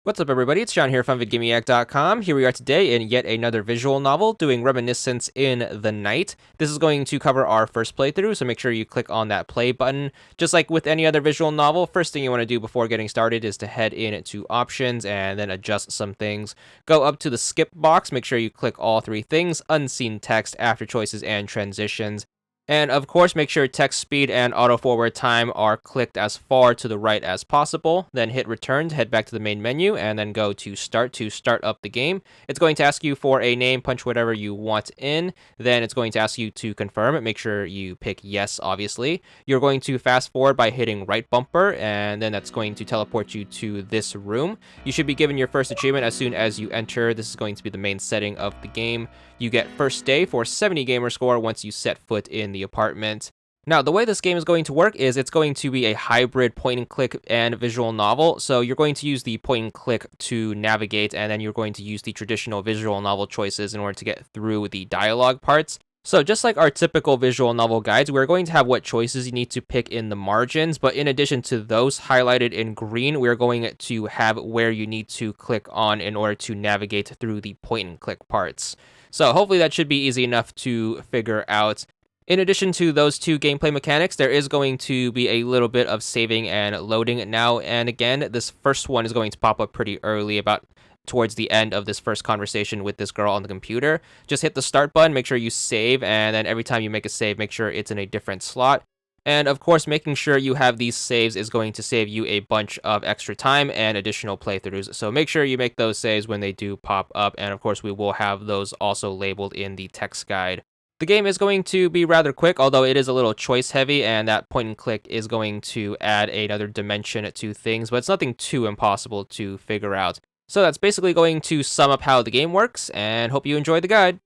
What's up, everybody? It's John here from VidGamiac.com. Here we are today in yet another visual novel doing Reminiscence in the Night. This is going to cover our first playthrough, so make sure you click on that play button. Just like with any other visual novel, first thing you want to do before getting started is to head in to options and then adjust some things. Go up to the skip box, make sure you click all three things: unseen text, after choices, and transitions. And of course, make sure text speed and auto forward time are clicked as far to the right as possible. Then hit return to head back to the main menu and then go to start up the game. It's going to ask you for a name, punch whatever you want in. Then it's going to ask you to confirm it. Make sure you pick yes, obviously. You're going to fast forward by hitting right bumper, and then that's going to teleport you to this room. You should be given your first achievement as soon as you enter. This is going to be the main setting of the game. You get first day for 70 gamer score once you set foot in the apartment. Now, the way this game is going to work is it's going to be a hybrid point and click and visual novel. So you're going to use the point and click to navigate, and then you're going to use the traditional visual novel choices in order to get through the dialogue parts. So just like our typical visual novel guides, we're going to have what choices you need to pick in the margins, but in addition to those highlighted in green, we're going to have where you need to click on in order to navigate through the point and click parts. So hopefully that should be easy enough to figure out. In addition to those two gameplay mechanics, there is going to be a little bit of saving and loading now and again. This first one is going to pop up pretty early, about towards the end of this first conversation with this girl on the computer. Just hit the start button, make sure you save, and then every time you make a save, make sure it's in a different slot. And of course, making sure you have these saves is going to save you a bunch of extra time and additional playthroughs. So make sure you make those saves when they do pop up. And of course, we will have those also labeled in the text guide. The game is going to be rather quick, although it is a little choice heavy, and that point and click is going to add another dimension to things, but it's nothing too impossible to figure out. So that's basically going to sum up how the game works, and hope you enjoy the guide.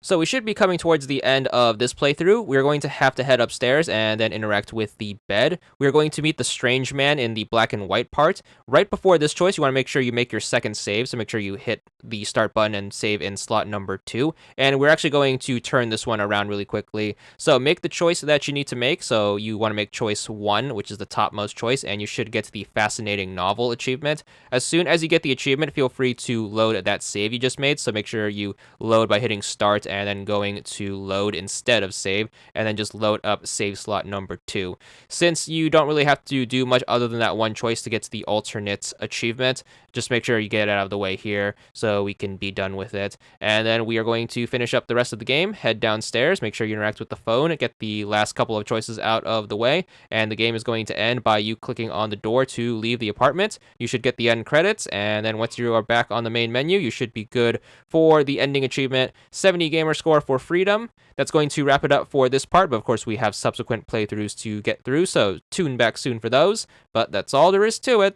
So we should be coming towards the end of this playthrough. We're going to have to head upstairs and then interact with the bed. We're going to meet the strange man in the black and white part. Right before this choice, you want to make sure you make your second save, so make sure you hit the start button and save in slot number 2. And we're actually going to turn this one around really quickly. So make the choice that you need to make. So you want to make choice 1, which is the topmost choice, and you should get the Fascinating Novel achievement. As soon as you get the achievement, feel free to load that save you just made. So make sure you load by hitting start and then going to load instead of save, and then just load up save slot number 2. Since you don't really have to do much other than that one choice to get to the alternate achievement, just make sure you get it out of the way here so we can be done with it. And then we are going to finish up the rest of the game, head downstairs, make sure you interact with the phone, get the last couple of choices out of the way, and the game is going to end by you clicking on the door to leave the apartment. You should get the end credits, and then once you are back on the main menu, you should be good for the ending achievement, 70 gamer score for freedom. That's going to wrap it up for this part, but of course we have subsequent playthroughs to get through, so tune back soon for those. But that's all there is to it.